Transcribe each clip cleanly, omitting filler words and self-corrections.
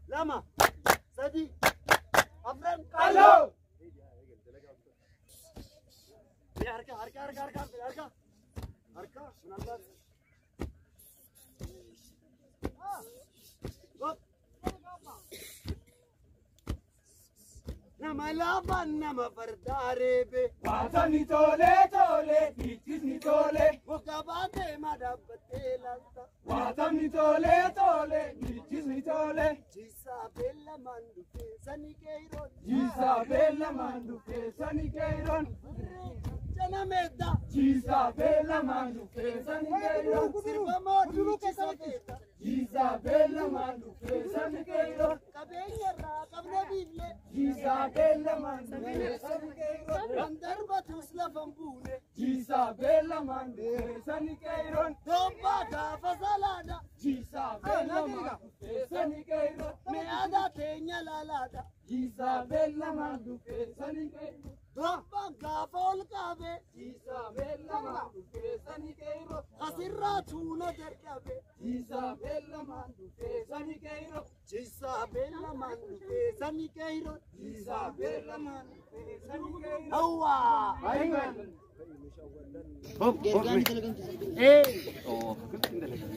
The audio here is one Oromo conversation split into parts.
Lama, Sadi, Afran, Hello. Harka. Nama laban nama fardare be. Watani tole, ni tole. Wakabate madabate lanta. Watani tole, ni tole. Jisa bella manduke sani keiron. Jisa bella manduke sani keiron. Jana meda. Jisa bella manduke sani keiron. Sirva modu kisaketa. Jisa bella manduke sani keiron. Kabenya ra kabna bille. Jisa bella manduke sani keiron. Andarba tusla fambune. Jisa bella manduke sani keiron. Tomba ka fasalada. Jisa bella manduke sani keiron. Meada tenya lalada. Jisa bella manduke sani keiron. Tomba ka folkabe. Jisa bella manduke sani keiron. Asirra tuna derkabe. Jisa bella manduke sani keiron. Jisa bella manduke sani keiron. Jisa bella manduke sani keiron. Awa.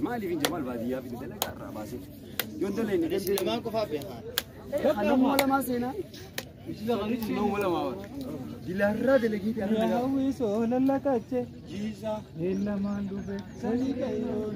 مالي في جمال بادية في دلك الراباسي يودلني Desi ma ko fa be ha. خلهم ولا ما سينا نو ولا ما دلارا دلقيت يا هوي سولا لكاتشي جيزا إلا ما ندوبه سني كيرون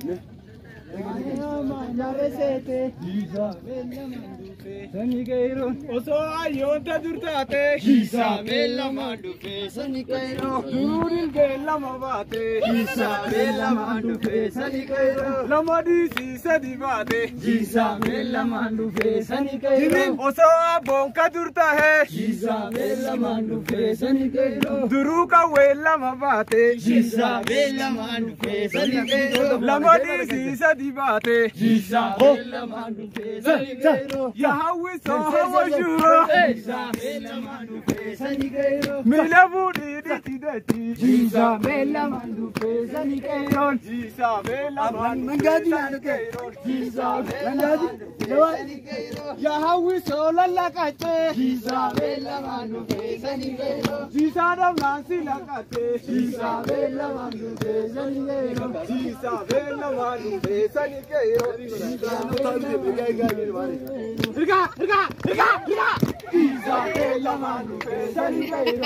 يا ما نارسته جيزا إلا ما ندوبه سني كيرون أسوأ يوم تدرتاته جيزا إلا ما ندوبه سني كيرون دورين كيلا ما باته جيزا إلا ما ندوبه سني كيرون لما ديسي سدي باته جيزا إلا ما ندوبه سني كيرون أسوأ بون كدرتاه جيزا إلا ما ندوبه سني كيرون دروكا ويلا ما باته جيزا إلا ما ندوبه سني كيرون لما ديسي سدي باته جيزا إلا ما ندوبه سني كيرون يا هوي سوهو جورو جيزا إلا ما ندوبه سني كيرون ميلا بودي ديتي جيزا إلا ما ندوبه سني كيرون جيزا إلا ما ندوبه سني كيرون جيزا إلا ما ندوبه سني كيرون يا هوي سولا لكاتشي جيزا إلا ما ندوبه سني كيرون جيزا دم ناسي لكاتشي جيزا إلا ما ندوبه سني كيرون جيزا إلا ما ندوبه سني كيرون جيزا إلا ما ندوبه سني كيرون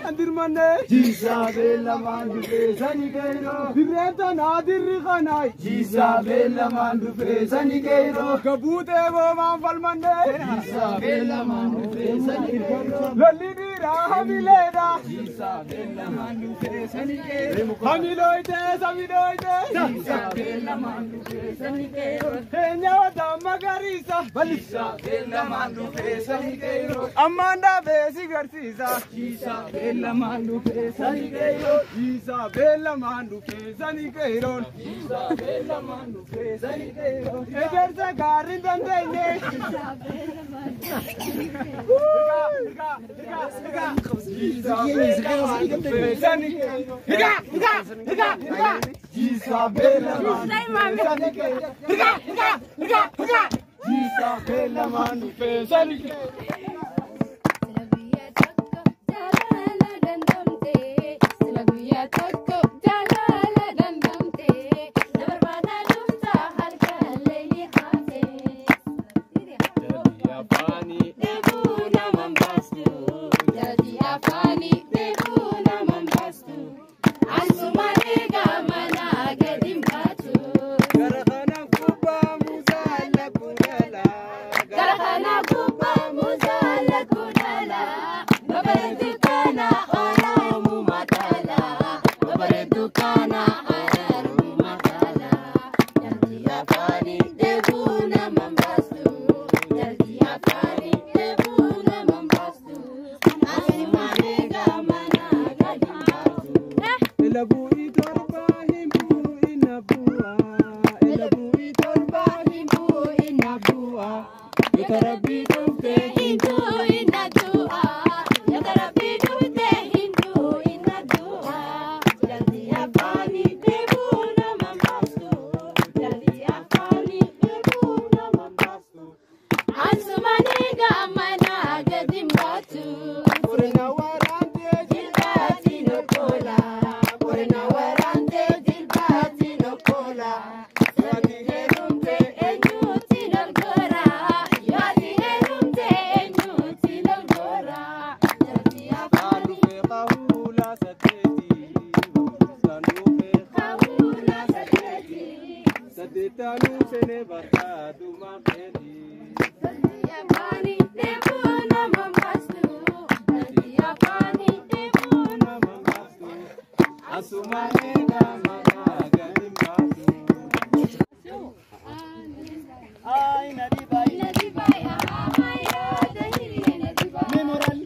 Andir mane, Jisa bella mandu pesani keiro. Vibreta nadir rikanai, Jisa bella mandu pesani keiro. Kabute wo manfal mane, Jisa bella mandu pesani keiro. Lolli dira hamileda, Jisa bella mandu pesani keiro. Hamiloite, samiloite, Jisa bella mandu pesani keiro. Henya damagarisa, Jisa bella mandu pesani keiro. Amanda besi garcisa, Jisa bella mandu pesani keiro. Jisa bella mandu pesani keiro. Jisa bella mandu pesani keiro. Ejersa garin dandene. Jisa bella mandu. Jisa bella mandu pesani keiro. Jisa bella mandu pesani keiro. Jisa bella mandu pesani keiro. Garahana kuba muzala debuna mambastu. Jaldi afani debuna mambastu. Asimane gamana gadimbastu. Elabu itorba himbu inabua. Elabu itorba himbu inabua. Yotarabi tufte Hindu inadua. Yotarabi tufte Hindu inadua. Jaldi afani debuna mambastu. Jaldi afani debuna mambastu. Asumane gamana gadimbastu. Orena warante Dilbati no cola, Orena warante dilbati no cola. Yati herumte enyuti no gora, Yati herumte enyuti no gora. Yati afani kahula sateti. Sanupe kaula sateti, satetanu sene barkadu mafedi. Yati afani debuna mambastu. Yati afani debuna mambastu. Asumane gamana gadimbastu. ay nadibai Nadibai, ahaya, dahiri nadibai. memoral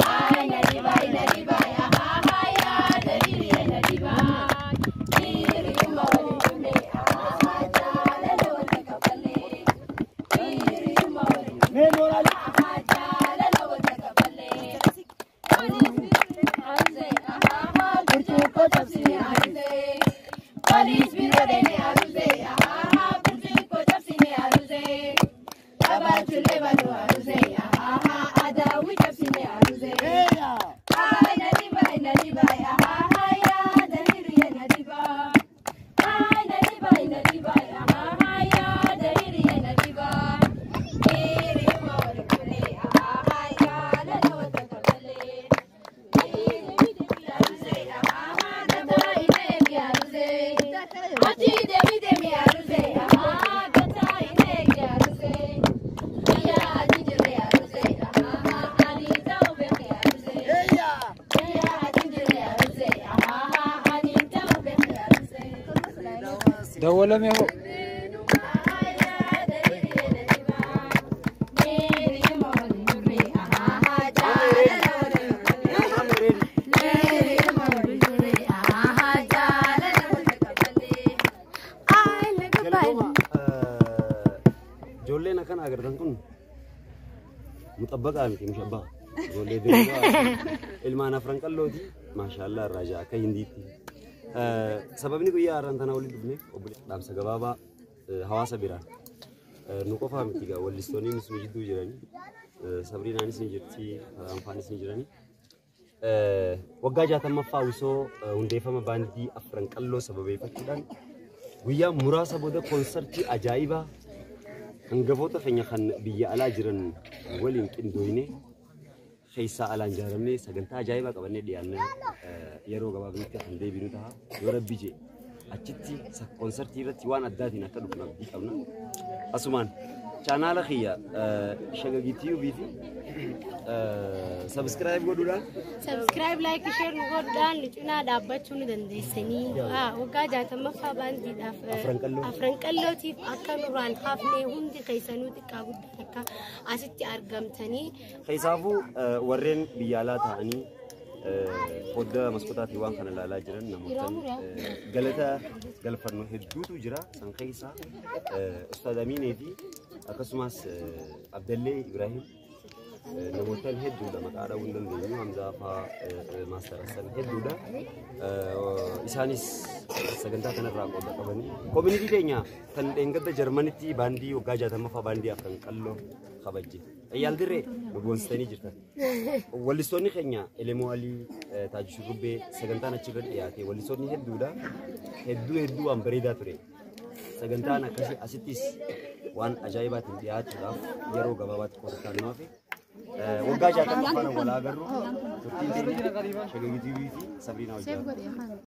Ay, nadibai, nadibai, ahaya, dahiri nadibai. Diri umawali tule, ahaja, lalo takabale. Diri umawali tule, memoral ahaja, lalo takabale. Arze, ahaha, burtuko tafsiri arze. Police bureau dene arze, ahaha, burtuko tafsiri arze. Abachule banu arze, ahaha, adawi tafsiri arze. eya Ay, nadibai, nadibai, ahaha, ya, dahiri ya nadibai. Ay, nadibai, nadibai, ahaha, ya, dahiri ya nadibai. Diri umawali tule, ahaha, ya, lalo takabale. eya Dawalame ho. Ijoolleen akkana agartan kun muxabbaqaa miti mushabbaa. Ijoollee beekaa ilmaan afran qallooti maashaallah irraa ja'a akka hindiitti. Sababni guyyaa har'aan tana waliin dhufneef dhaamsa gabaabaa hawaasa biraan nu qofaa miti gaa wallistoonnis nu jidduu jiranii sabriinaanis ni jirti anfaanis ni jiranii. Waggaa 60ffaa wisoo hundeeffama baandii afran qalloo sababeeffachuudhaan guyyaa muraasa booda koonsartii ajaa'ibaa hangafoota keenya kan biyya alaa jiran waliin qindooyne keessaa alaan jaaramnee sagantaa ajaa'ibaa qabannee dhiyaannee yeroo gabaabatti kan deebinu ta'a yoo rabbi jee achitti koonsartii irratti waan addaatiin akka dhufnu abdii qabna. Asumaan chaanaala kiyya shagagiitii ubiifi subscribe godhuudhaan Subscribe, like, share, nu godhaan lucunaa dhaabbachuu nu dandeessanii. Waggaa 60ffaa baandiidhaaf afran qallootiif akka nuraan hafnee hundi keessanuu xiqqaa guddaan akka asitti argamtanii. Keessaafuu warreen biyya alaa ta'anii foddaa maskootaatti waan kana ilaalaa jiran namoota galata galfannu hedduutu jira. San keessaa Ustaad Aminee fi akkasumas Abdallee Ibrahim namoota hedduudha maqaa dha'uu hin dandeenyu Hamzaa fa'aa Maaster Hassan hedduudha. Isaanis sagantaa kanarraa qooda qabanii koominitii keenya kan dheengadda Jarmanitti baandii waggaa 60ffaa baandii afran qalloo kabajje. Yaaldirree nu boonsitanii jirtan. Wallistoonni keenya Elemoo Alii Taajishuu Rubbee sagantaan achirra dhiyaate wallistoonni hedduudha. Hedduu waan bareedaa ture. Sagantaan akkasii asittis waan ajaa'ibaatiin dhiyaachuudhaaf yeroo gabaabaatti qorataa namaaf waggaa 60ffaan wal agarru turtiin deemee shagagiitii fi sabriinaa hojjaa.